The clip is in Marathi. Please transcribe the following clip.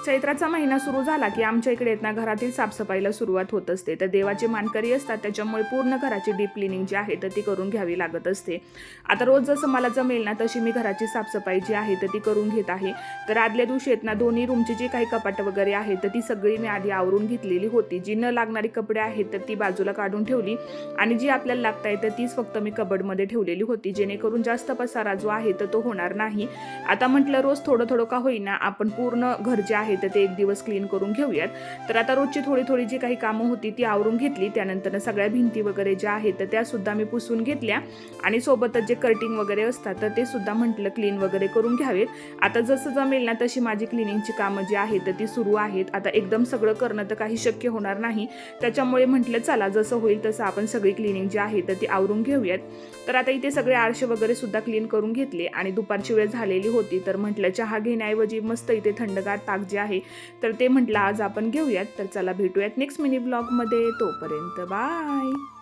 चैत्राचा महिना सुरू झाला की आमच्या इकडे ना घरातील साफसफाईला सुरुवात होत असते. तर देवाचे मानकरी असतात त्याच्यामुळे पूर्ण घराची डीप क्लिनिंग जी आहे तर ती करून घ्यावी लागत असते. आता रोज जसं मला जमेल ना तशी मी घराची साफसफाई जी आहे तर ती करून घेत आहे. तर आदल्या दिवशी ना दोन्ही रूमची जी काही कपाट वगैरे आहे तर ती सगळी मी आधी आवरून घेतलेली होती. जी न लागणारी कपडे आहेत तर ती बाजूला काढून ठेवली आणि जी आपल्याला लागत आहे तर तीच फक्त मी कबडमध्ये ठेवलेली होती, जेणेकरून जास्त पसारा जो आहे तर तो होणार नाही. आता म्हटलं रोज थोडं थोडं का होईना आपण पूर्ण घर जे आहे तर ते एक दिवस क्लीन करून घेऊयात. तर आता रोजची थोडी थोडी जी काही कामं होती ती आवरून घेतली. त्यानंतर सगळ्या भिंती वगैरे ज्या आहेत तर त्या सुद्धा मी पुसून घेतल्या आणि सोबतच जे कर्टिंग वगैरे असतात तर ते सुद्धा म्हटलं क्लीन वगैरे करून घ्यावेत. आता जसं जमेल ना तशी माझी क्लिनिंगची कामं जी आहेत तर ती सुरू आहेत. आता एकदम सगळं करणं तर काही शक्य होणार नाही, त्याच्यामुळे म्हटलं चला जसं होईल तसं आपण सगळी क्लिनिंग जी आहे तर ती आवरून घेऊयात. तर आता इथे सगळे आरसे वगैरे सुद्धा क्लीन करून घेतले आणि दुपारची वेळ झालेली होती. तर म्हटलं चहा घेण्याऐवजी मस्त इथे थंडगार ताक जे आहे तर ते म्हटलं आज आपण घेऊयात. तर चला भेटूयात नेक्स्ट मिनी ब्लॉगमध्ये. तोपर्यंत बाय.